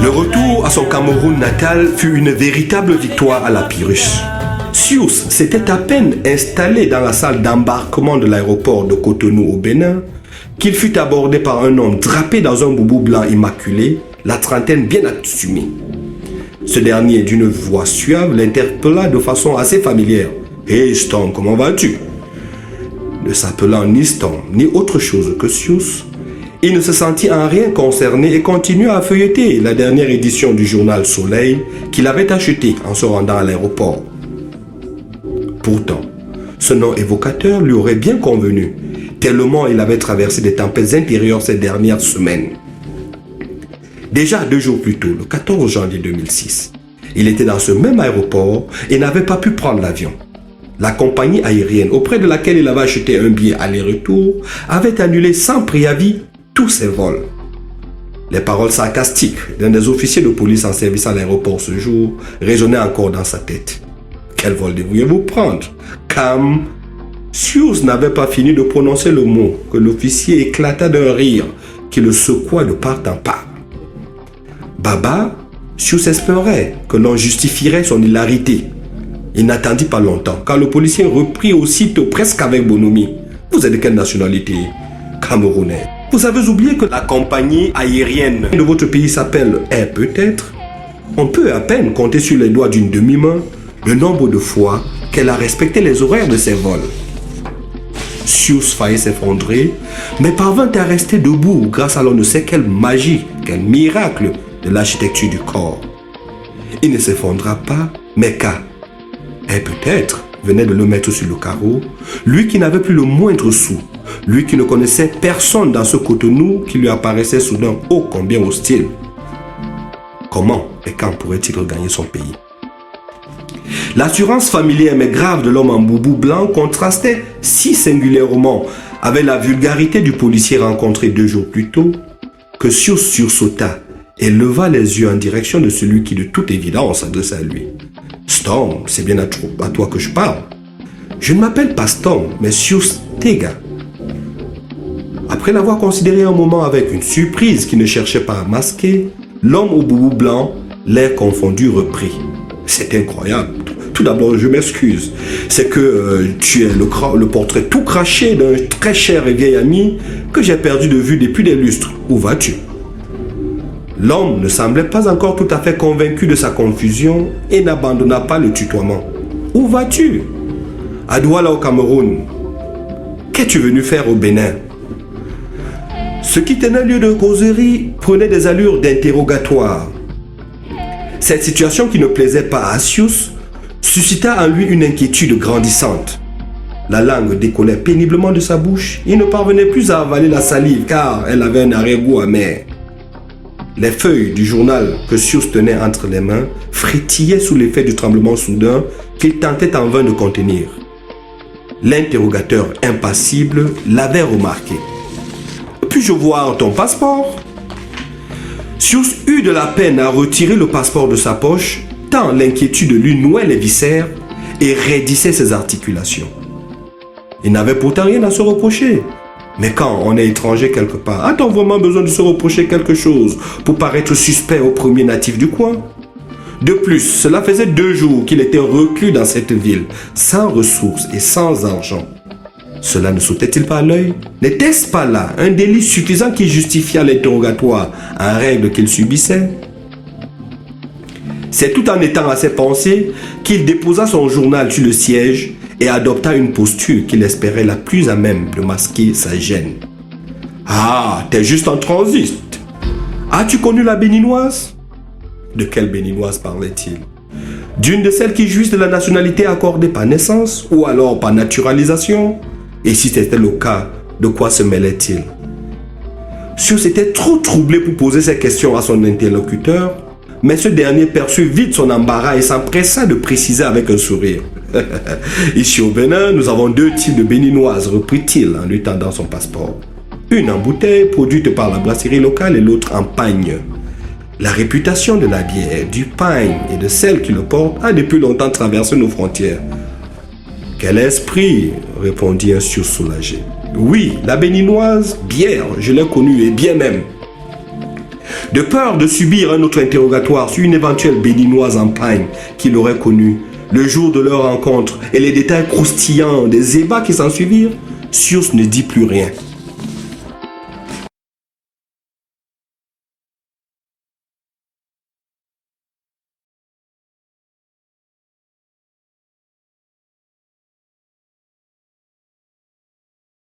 Le retour à son Cameroun natal fut une véritable victoire à la Pyrrhus. Sious s'était à peine installé dans la salle d'embarquement de l'aéroport de Cotonou au Bénin qu'il fut abordé par un homme drapé dans un boubou blanc immaculé, la trentaine bien assumée. Ce dernier, d'une voix suave, l'interpella de façon assez familière. « Hey Storm, comment vas-tu » Ne s'appelant ni Storm, ni autre chose que Sious, il ne se sentit en rien concerné et continua à feuilleter la dernière édition du journal Soleil qu'il avait acheté en se rendant à l'aéroport. Pourtant, ce nom évocateur lui aurait bien convenu, tellement il avait traversé des tempêtes intérieures ces dernières semaines. Déjà 2 jours plus tôt, le 14 janvier 2006, il était dans ce même aéroport et n'avait pas pu prendre l'avion. La compagnie aérienne auprès de laquelle il avait acheté un billet aller-retour avait annulé sans préavis tous ses vols. Les paroles sarcastiques d'un des officiers de police en service à l'aéroport ce jour résonnaient encore dans sa tête. Quel vol devriez-vous prendre? Cam. Sious n'avait pas fini de prononcer le mot que l'officier éclata d'un rire qui le secoua de part en part. Baba, Sious espérait que l'on justifierait son hilarité. Il n'attendit pas longtemps, car le policier reprit aussitôt, presque avec bonhomie. « Vous êtes de quelle nationalité ?»« Camerounais. »« Vous avez oublié que la compagnie aérienne de votre pays s'appelle Air peut-être ?» On peut à peine compter sur les doigts d'une demi-main le nombre de fois qu'elle a respecté les horaires de ses vols. Sious faillit s'effondrer, mais parvint à rester debout grâce à l'on ne sait quelle magie, quel miracle de l'architecture du corps. Il ne s'effondra pas, mais qu'à et peut-être venait de le mettre sur le carreau, lui qui n'avait plus le moindre sou, lui qui ne connaissait personne dans ce Cotonou qui lui apparaissait soudain ô combien hostile. Comment et quand pourrait-il regagner son pays? L'assurance familière mais grave de l'homme en boubou blanc contrastait si singulièrement avec la vulgarité du policier rencontré 2 jours plus tôt que Sious sursauta et leva les yeux en direction de celui qui de toute évidence s'adressait à lui. « Storm, c'est bien à toi que je parle. Je ne m'appelle pas Storm, mais Sious Tega. » Après l'avoir considéré un moment avec une surprise qui ne cherchait pas à masquer, l'homme au boubou blanc, l'air confondu, reprit. « C'est incroyable. Tout d'abord, je m'excuse. C'est que tu es le portrait tout craché d'un très cher et vieil ami que j'ai perdu de vue depuis des lustres. Où vas-tu » L'homme ne semblait pas encore tout à fait convaincu de sa confusion et n'abandonna pas le tutoiement. « Où vas-tu »« À Douala au Cameroun. »« Qu'es-tu venu faire au Bénin ?» Ce qui tenait lieu de causerie prenait des allures d'interrogatoire. Cette situation qui ne plaisait pas à Sious suscita en lui une inquiétude grandissante. La langue décollait péniblement de sa bouche. Il ne parvenait plus à avaler la salive car elle avait un arrière-goût amer. Les feuilles du journal que Sious tenait entre les mains frétillaient sous l'effet du tremblement soudain qu'il tentait en vain de contenir. L'interrogateur impassible l'avait remarqué. « Puis-je voir ton passeport ?» Sious eut de la peine à retirer le passeport de sa poche, tant l'inquiétude lui nouait les viscères et raidissait ses articulations. Il n'avait pourtant rien à se reprocher. Mais quand on est étranger quelque part, a-t-on vraiment besoin de se reprocher quelque chose pour paraître suspect au premier natif du coin? De plus, cela faisait 2 jours qu'il était reclus dans cette ville, sans ressources et sans argent. Cela ne sautait-il pas à l'œil? N'était-ce pas là un délit suffisant qui justifia l'interrogatoire en règle qu'il subissait? C'est tout en étant à ses pensées qu'il déposa son journal sur le siège et adopta une posture qu'il espérait la plus à même de masquer sa gêne. « Ah, t'es juste en transit. As-tu connu la béninoise ?» De quelle béninoise parlait-il? D'une de celles qui jouissent de la nationalité accordée par naissance ou alors par naturalisation? Et si c'était le cas, de quoi se mêlait-il? Sious était trop troublé pour poser ces questions à son interlocuteur, mais ce dernier perçut vite son embarras et s'empressa de préciser avec un sourire. « Ici au Bénin, nous avons 2 types de béninoises, reprit-il en lui tendant son passeport. Une en bouteille, produite par la brasserie locale, et l'autre en pagne. La réputation de la bière, du pagne et de celle qui le porte a depuis longtemps traversé nos frontières. »« Quel esprit !» répondit un Sious soulagé. « Oui, la béninoise, bière, je l'ai connue et bien même. De peur de subir un autre interrogatoire sur une éventuelle béninoise en pagne qu'il aurait connue, le jour de leur rencontre et les détails croustillants des ébats qui s'en suivirent, Sius ne dit plus rien.